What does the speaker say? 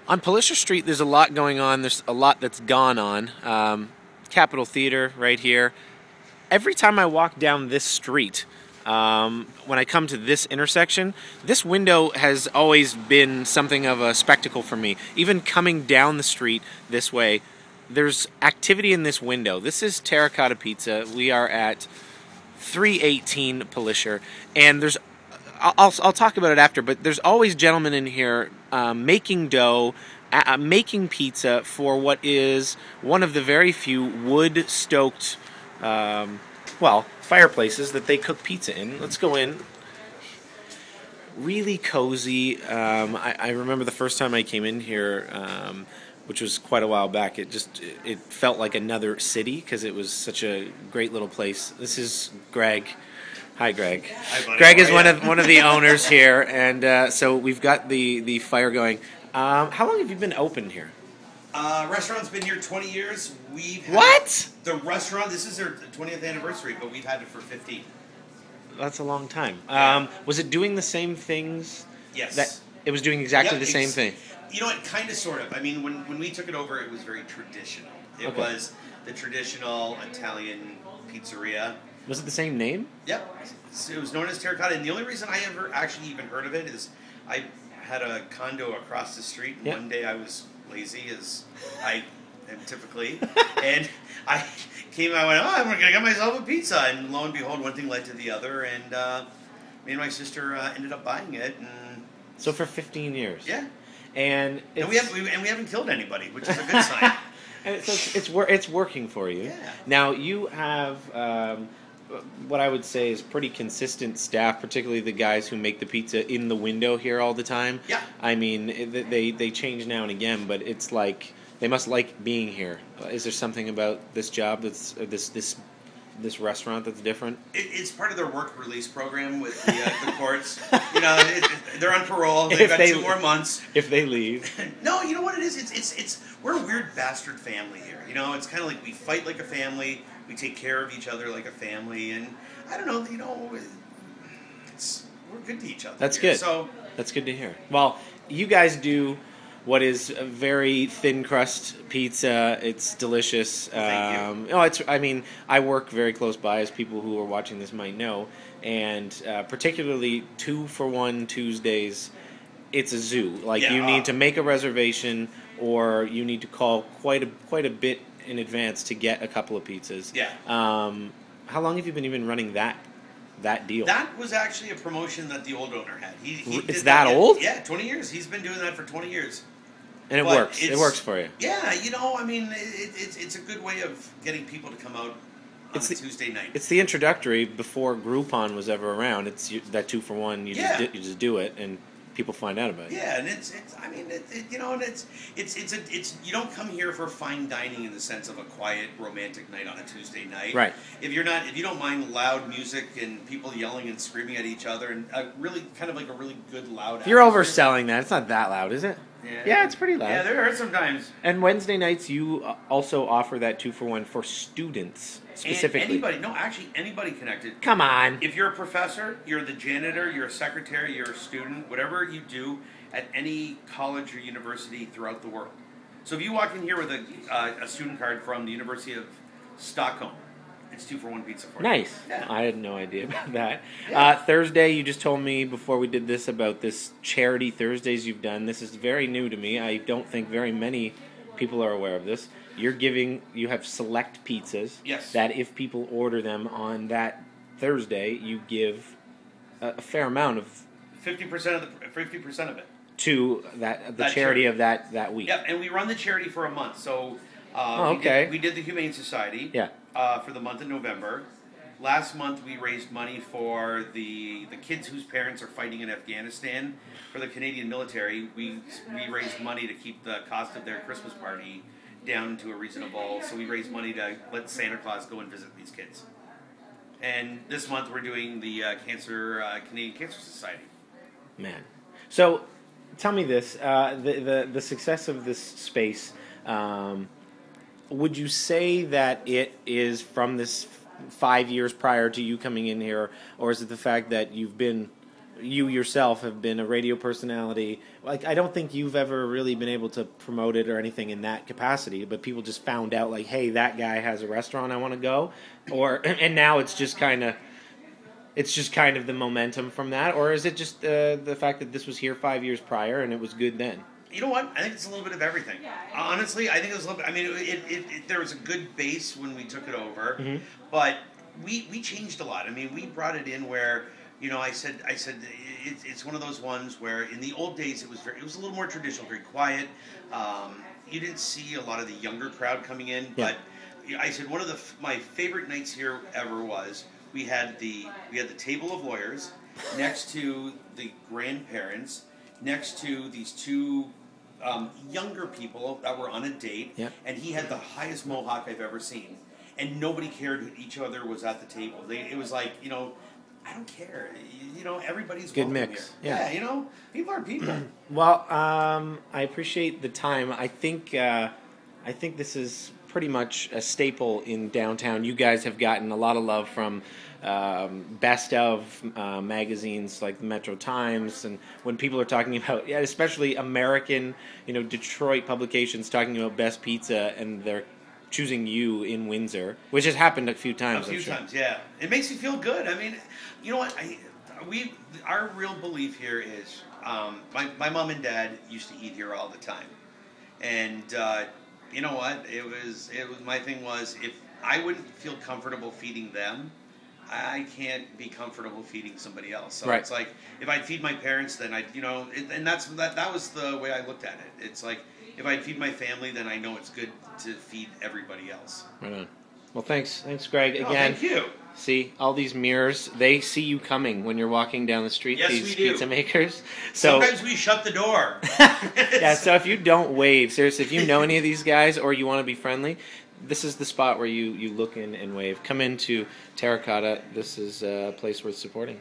On Polisher Street, there's a lot going on. There's a lot that's gone on. Capitol Theater right here. Every time I walk down this street, when I come to this intersection, this window has always been something of a spectacle for me. Even coming down the street this way, there's activity in this window. This is Terra Cotta Pizza. We are at 318 Polisher, and I'll talk about it after, but there's always gentlemen in here making dough, making pizza for what is one of the very few wood-stoked, fireplaces that they cook pizza in. Let's go in. Really cozy. I remember the first time I came in here, which was quite a while back. It felt like another city because it was such a great little place. This is Greg. Hi, Greg. Hi, buddy. Greg is one of the owners here, and so we've got the fire going. How long have you been open here? Restaurant's been here 20 years. What? The restaurant, this is their 20th anniversary, but we've had it for 15. That's a long time. Yeah. Was it doing the same things? Yes. It was doing exactly Yep, the same thing. You know what, kind of, sort of. I mean, when we took it over, it was very traditional. It was the traditional Italian pizzeria. Was it the same name? Yep. It was known as Terra Cotta, and the only reason I ever actually even heard of it is I had a condo across the street, and one day I was lazy, as I am typically, and I came out and went, I'm going to get myself a pizza, and lo and behold, one thing led to the other, and me and my sister ended up buying it, and so for 15 years. Yeah. And we haven't killed anybody, which is a good sign. And it's working for you. Yeah. Now you have what I would say is pretty consistent staff, particularly the guys who make the pizza in the window here all the time. Yeah. I mean, they change now and again, but it's like they must like being here. Is there something about this job that's this restaurant that's different? It's part of their work release program with the courts. You know, they're on parole. They've got 2 more months. If they leave. No, you know what it is? It's we're a weird bastard family here. You know, it's kind of like we fight like a family. We take care of each other like a family, and I don't know. You know, we're good to each other. That's here. good. So that's good to hear. Well, you guys do what is a very thin crust pizza. It's delicious. Thank you. I mean, I work very close by, as people who are watching this might know, and particularly 2-for-1 Tuesdays, it's a zoo. Like you need to make a reservation, or you need to call quite a bit in advance to get a couple of pizzas. Yeah. How long have you been even running that deal? That was actually a promotion that the old owner had. It's that old? Yeah, 20 years. He's been doing that for 20 years. And it works. It works for you. Yeah, you know, I mean, it's a good way of getting people to come out on a Tuesday night. It's the introductory before Groupon was ever around. It's that 2-for-1. You just do it, and people find out about it. Yeah, and it's you know, and it's you don't come here for fine dining in the sense of a quiet romantic night on a Tuesday night. Right. If you don't mind loud music and people yelling and screaming at each other, and a really kind of like a really good loud. You're overselling that. It's not that loud, is it? Yeah, it's pretty loud. Yeah, there are sometimes. And Wednesday nights, you also offer that 2-for-1 for students specifically. And anybody connected. Come on. If you're a professor, you're the janitor, you're a secretary, you're a student, whatever you do at any college or university throughout the world. So if you walk in here with a student card from the University of Stockholm, it's 2-for-1 pizza for you. Nice. Yeah. I had no idea about that. Yeah. Thursday, you just told me before we did this about this charity Thursdays you've done. This is very new to me. I don't think very many people are aware of this. You have select pizzas. Yes. That if people order them on that Thursday, you give a fair amount of 50% of it to the charity of that week. Yeah, and we run the charity for a month. So we did the Humane Society. Yeah. For the month of November. Last month we raised money for the kids whose parents are fighting in Afghanistan. For the Canadian military, we raised money to keep the cost of their Christmas party down to a reasonable. So we raised money to let Santa Claus go and visit these kids. And this month we're doing the Canadian Cancer Society. Man, so tell me this: the success of this space. Would you say that it is from this 5 years prior to you coming in here, or is it the fact that you've been you yourself have been a radio personality. Like, I don't think you've ever really been able to promote it or anything in that capacity, but people just found out, like, hey, that guy has a restaurant, I want to go. And now it's just kind of the momentum from that, or is it just the fact that this was here 5 years prior and it was good then? You know what? I think it's a little bit of everything. Honestly, I think it was a little bit. I mean, there was a good base when we took it over, but we changed a lot. I mean, we brought it in where, you know, I said it's one of those ones where in the old days it was a little more traditional, very quiet. You didn't see a lot of the younger crowd coming in, but I said one of my favorite nights here ever was we had the table of lawyers next to the grandparents, next to these two younger people that were on a date, and he had the highest mohawk I've ever seen. And nobody cared who each other was at the table. It was like, you know, I don't care. You know, everybody's good welcome mix. here. Yeah, you know, people are people. Well, I appreciate the time. I think this is pretty much a staple in downtown. You guys have gotten a lot of love from best of magazines like the Metro Times, and when people are talking about, especially American, you know, Detroit publications talking about best pizza, and they're choosing you in Windsor, which has happened a few times. Times, yeah. It makes me feel good. I mean, you know what? Our real belief here is my mom and dad used to eat here all the time, and you know what? It was my thing was, if I wouldn't feel comfortable feeding them, I can't be comfortable feeding somebody else. So it's like, if I'd feed my parents, then I'd, you know, and that was the way I looked at it. It's like, if I feed my family, then I know it's good to feed everybody else. Right on. Well, thanks, Greg. Again, thank you. See, all these mirrors, they see you coming when you're walking down the street, yes, these we do. pizza makers. So, sometimes we shut the door. Yeah, so if you don't wave, seriously, if you know any of these guys or you want to be friendly, this is the spot where you look in and wave. Come into Terra Cotta. This is a place worth supporting.